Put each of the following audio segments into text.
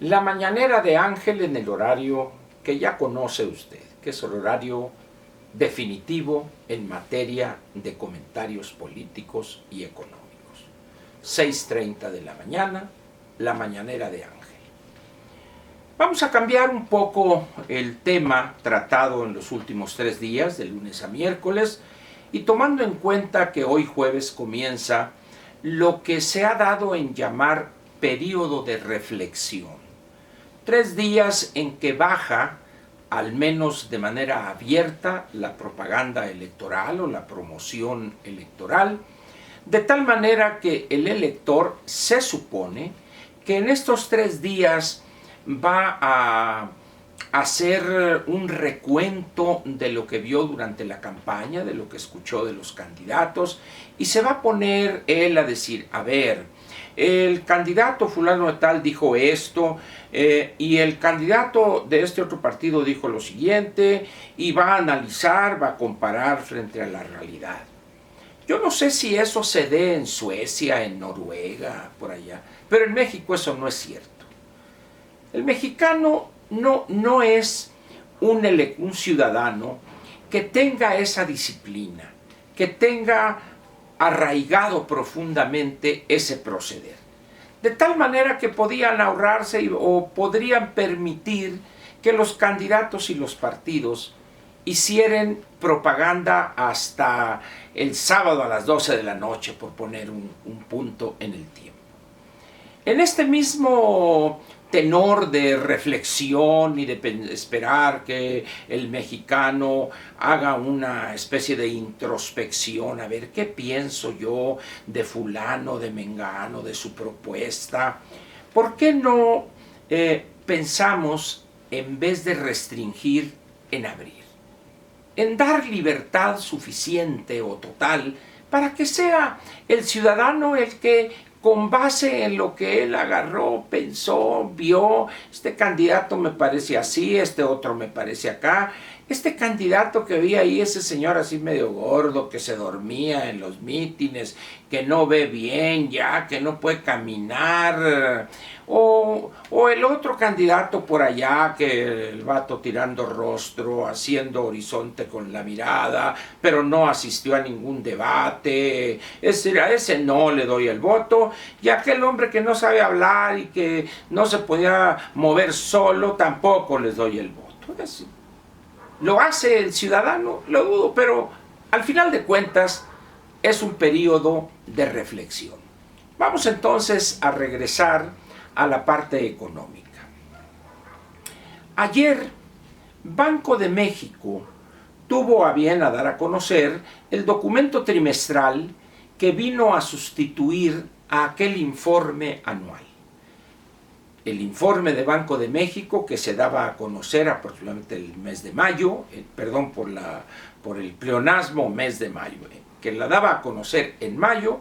La mañanera de Ángel en el horario que ya conoce usted, que es el horario definitivo en materia de comentarios políticos y económicos. 6:30 de la mañana, la mañanera de Ángel. Vamos a cambiar un poco el tema tratado en los últimos 3 días, de lunes a miércoles, y tomando en cuenta que hoy jueves comienza lo que se ha dado en llamar periodo de reflexión. 3 días en que baja, al menos de manera abierta, la propaganda electoral o la promoción electoral, de tal manera que el elector se supone que en estos 3 días va a hacer un recuento de lo que vio durante la campaña, de lo que escuchó de los candidatos, y se va a poner él a decir, a ver, el candidato fulano de tal dijo esto, y el candidato de este otro partido dijo lo siguiente, y va a analizar, va a comparar frente a la realidad. Yo no sé si eso se dé en Suecia, en Noruega, por allá, pero en México eso no es cierto. El mexicano no es un ciudadano que tenga esa disciplina, que tenga arraigado profundamente ese proceder. De tal manera que podían ahorrarse o podrían permitir que los candidatos y los partidos hicieran propaganda hasta el sábado a las 12 de la noche, por poner un punto en el tiempo. En este mismo tenor de reflexión y de esperar que el mexicano haga una especie de introspección, a ver qué pienso yo de fulano, de mengano, de su propuesta, ¿por qué no pensamos, en vez de restringir, en abrir? En dar libertad suficiente o total para que sea el ciudadano el que, con base en lo que él agarró, pensó, vio, este candidato me parece así, este otro me parece acá, este candidato que vi ahí, ese señor así medio gordo, que se dormía en los mítines, que no ve bien ya, que no puede caminar, o el otro candidato por allá, que el vato tirando rostro, haciendo horizonte con la mirada, pero no asistió a ningún debate, a ese no le doy el voto, y aquel hombre que no sabe hablar y que no se podía mover solo, tampoco les doy el voto. Es decir, ¿lo hace el ciudadano? Lo dudo, pero al final de cuentas es un periodo de reflexión. Vamos entonces a regresar a la parte económica. Ayer, Banco de México tuvo a bien a dar a conocer el documento trimestral que vino a sustituir a aquel informe anual. El informe de Banco de México, que se daba a conocer aproximadamente el mes de mayo, perdón por el pleonasmo, mes de mayo, que la daba a conocer en mayo,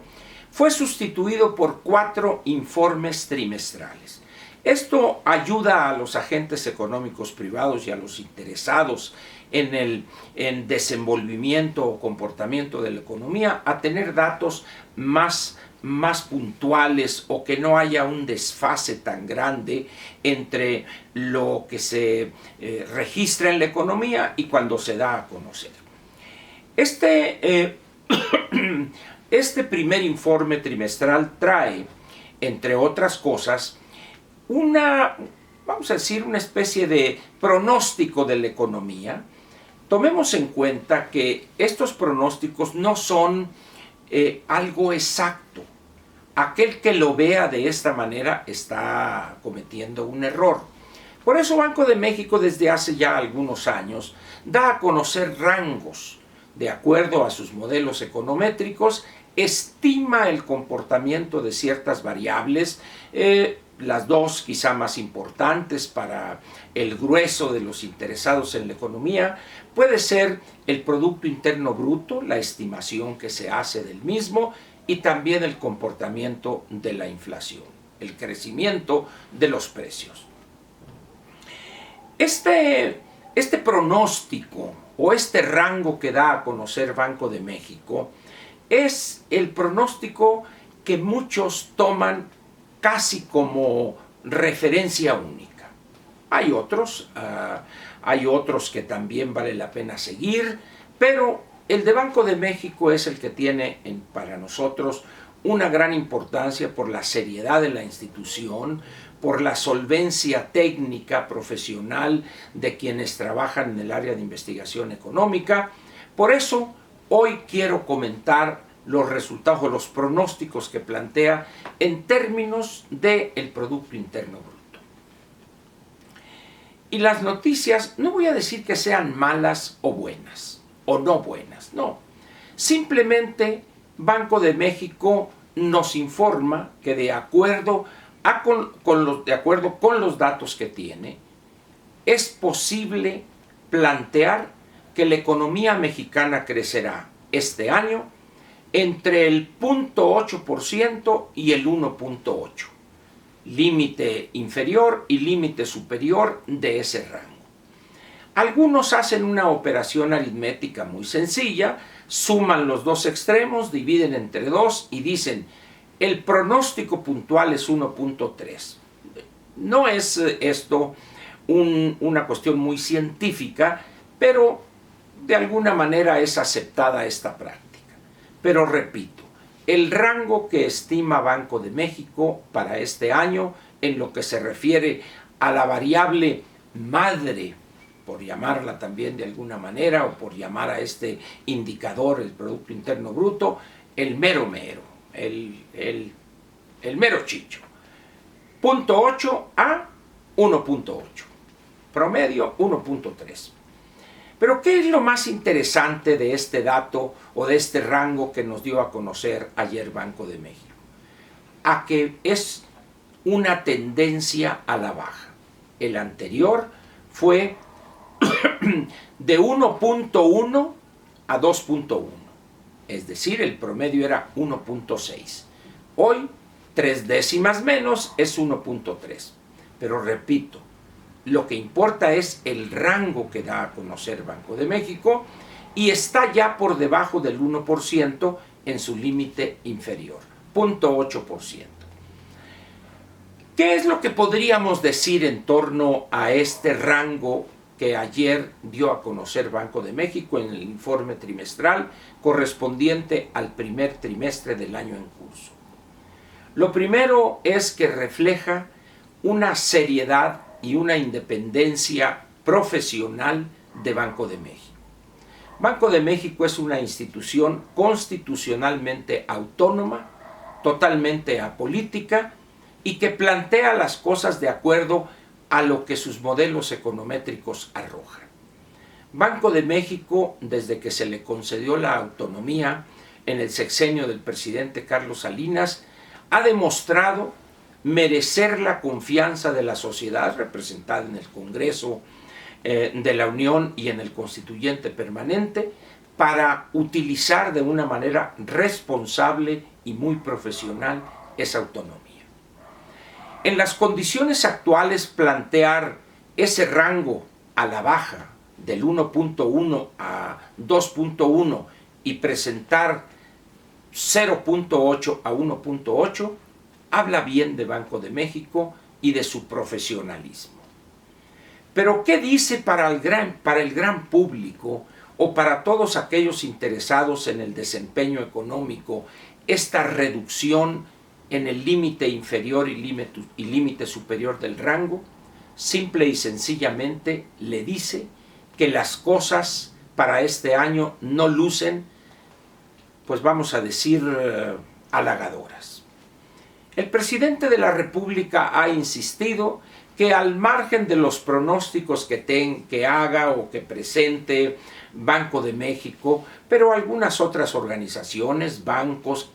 fue sustituido por 4 informes trimestrales. Esto ayuda a los agentes económicos privados y a los interesados en el desenvolvimiento o comportamiento de la economía a tener datos más puntuales, o que no haya un desfase tan grande entre lo que se registra en la economía y cuando se da a conocer. Este primer informe trimestral trae, entre otras cosas, vamos a decir, una especie de pronóstico de la economía. Tomemos en cuenta que estos pronósticos no son algo exacto. Aquel que lo vea de esta manera está cometiendo un error. Por eso Banco de México, desde hace ya algunos años, da a conocer rangos. De acuerdo a sus modelos econométricos, estima el comportamiento de ciertas variables, las dos quizá más importantes para el grueso de los interesados en la economía, puede ser el Producto Interno Bruto, la estimación que se hace del mismo, y también el comportamiento de la inflación, el crecimiento de los precios. Este pronóstico o este rango que da a conocer Banco de México es el pronóstico que muchos toman casi como referencia única. Hay otros que también vale la pena seguir, pero el de Banco de México es el que tiene para nosotros una gran importancia por la seriedad de la institución, por la solvencia técnica, profesional de quienes trabajan en el área de investigación económica. Por eso, hoy quiero comentar los resultados o los pronósticos que plantea en términos del Producto Interno Bruto. Y las noticias, no voy a decir que sean malas o buenas, o no buenas, no. Simplemente Banco de México nos informa que de acuerdo con los datos que tiene, es posible plantear que la economía mexicana crecerá este año entre el 0.8% y el 1.8%, límite inferior y límite superior de ese rango. Algunos hacen una operación aritmética muy sencilla, suman los dos extremos, dividen entre 2 y dicen el pronóstico puntual es 1.3. No es esto una cuestión muy científica, pero de alguna manera es aceptada esta práctica. Pero repito, el rango que estima Banco de México para este año en lo que se refiere a la variable madre, por llamarla también de alguna manera, o por llamar a este indicador el Producto Interno Bruto, el mero mero, el mero chicho. 0.8 a 1.8. Promedio 1.3. Pero ¿qué es lo más interesante de este dato o de este rango que nos dio a conocer ayer Banco de México? A que es una tendencia a la baja. El anterior fue de 1.1 a 2.1. Es decir, el promedio era 1.6. Hoy, 3 décimas menos, es 1.3. Pero repito, lo que importa es el rango que da a conocer Banco de México y está ya por debajo del 1% en su límite inferior, 0.8%. ¿Qué es lo que podríamos decir en torno a este rango que ayer dio a conocer Banco de México en el informe trimestral correspondiente al primer trimestre del año en curso? Lo primero es que refleja una seriedad y una independencia profesional de Banco de México. Banco de México es una institución constitucionalmente autónoma, totalmente apolítica y que plantea las cosas de acuerdo a lo que sus modelos econométricos arrojan. Banco de México, desde que se le concedió la autonomía en el sexenio del presidente Carlos Salinas, ha demostrado merecer la confianza de la sociedad representada en el Congreso de la Unión y en el Constituyente Permanente para utilizar de una manera responsable y muy profesional esa autonomía. En las condiciones actuales, plantear ese rango a la baja del 1.1 a 2.1 y presentar 0.8 a 1.8 habla bien de Banco de México y de su profesionalismo. Pero ¿qué dice para el gran público o para todos aquellos interesados en el desempeño económico esta reducción en el límite inferior y límite superior del rango? Simple y sencillamente le dice que las cosas para este año no lucen, pues vamos a decir, halagadoras. El presidente de la República ha insistido que al margen de los pronósticos que haga o que presente Banco de México, pero algunas otras organizaciones, bancos,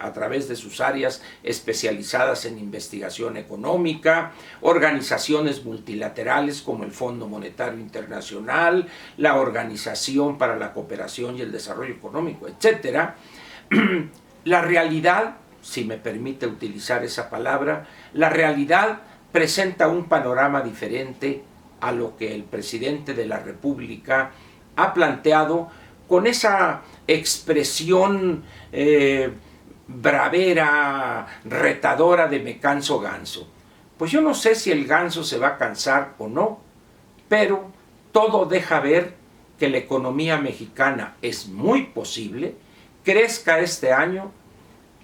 a través de sus áreas especializadas en investigación económica, organizaciones multilaterales como el Fondo Monetario Internacional, la Organización para la Cooperación y el Desarrollo Económico, etc., la realidad, si me permite utilizar esa palabra, la realidad presenta un panorama diferente a lo que el presidente de la República ha planteado con esa expresión bravera, retadora de me canso ganso. Pues yo no sé si el ganso se va a cansar o no, pero todo deja ver que la economía mexicana es muy posible, crezca este año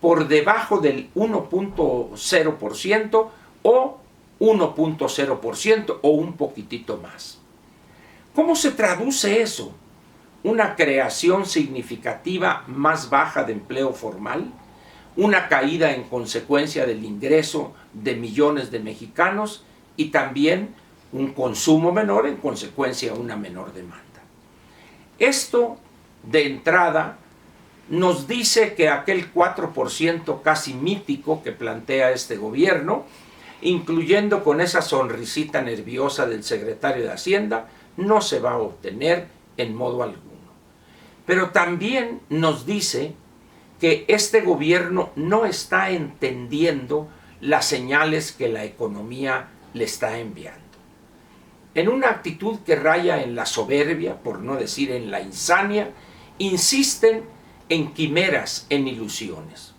por debajo del 1.0% o 1.0% o un poquitito más. ¿Cómo se traduce eso? Una creación significativa más baja de empleo formal, una caída en consecuencia del ingreso de millones de mexicanos y también un consumo menor, en consecuencia una menor demanda. Esto, de entrada, nos dice que aquel 4% casi mítico que plantea este gobierno, incluyendo con esa sonrisita nerviosa del secretario de Hacienda, no se va a obtener en modo alguno. Pero también nos dice que este gobierno no está entendiendo las señales que la economía le está enviando. En una actitud que raya en la soberbia, por no decir en la insania, insisten en quimeras, en ilusiones.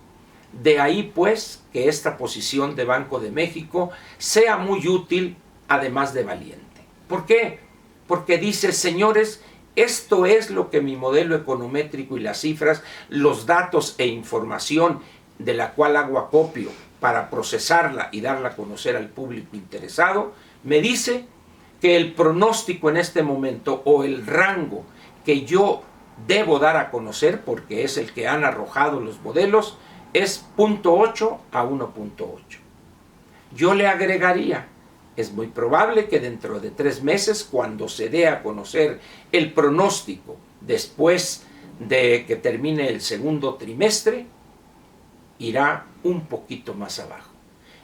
De ahí pues que esta posición de Banco de México sea muy útil, además de valiente. ¿Por qué? Porque dice, señores, esto es lo que mi modelo econométrico y las cifras, los datos e información de la cual hago acopio para procesarla y darla a conocer al público interesado, me dice que el pronóstico en este momento o el rango que yo debo dar a conocer, porque es el que han arrojado los modelos, es 0.8 a 1.8. Yo le agregaría, es muy probable que dentro de 3 meses, cuando se dé a conocer el pronóstico después de que termine el segundo trimestre, irá un poquito más abajo.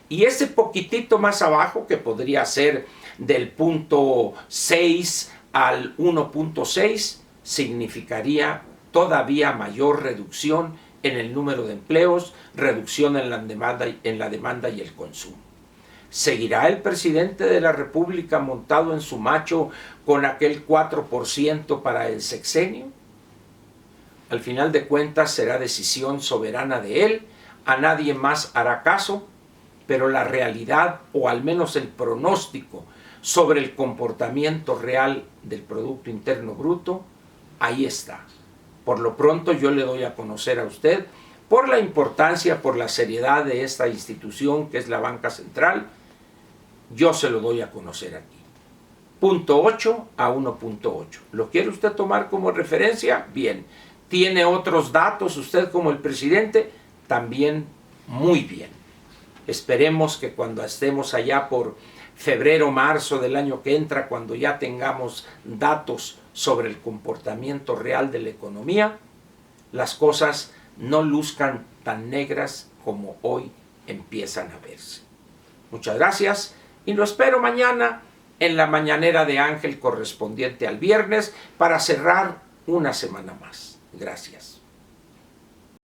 Y ese poquitito más abajo, que podría ser del 0.6 al 1.6, significaría todavía mayor reducción en el número de empleos, reducción en la demanda y el consumo. ¿Seguirá el presidente de la República montado en su macho con aquel 4% para el sexenio? Al final de cuentas será decisión soberana de él, a nadie más hará caso, pero la realidad, o al menos el pronóstico sobre el comportamiento real del Producto Interno Bruto, ahí está. Por lo pronto yo le doy a conocer a usted, por la importancia, por la seriedad de esta institución que es la Banca Central, yo se lo doy a conocer aquí. 0.8 a 1.8. ¿Lo quiere usted tomar como referencia? Bien. ¿Tiene otros datos usted como el presidente? También muy bien. Esperemos que cuando estemos allá por febrero, marzo del año que entra, cuando ya tengamos datos sobre el comportamiento real de la economía, las cosas no luzcan tan negras como hoy empiezan a verse. Muchas gracias y lo espero mañana en la mañanera de Ángel correspondiente al viernes para cerrar una semana más. Gracias.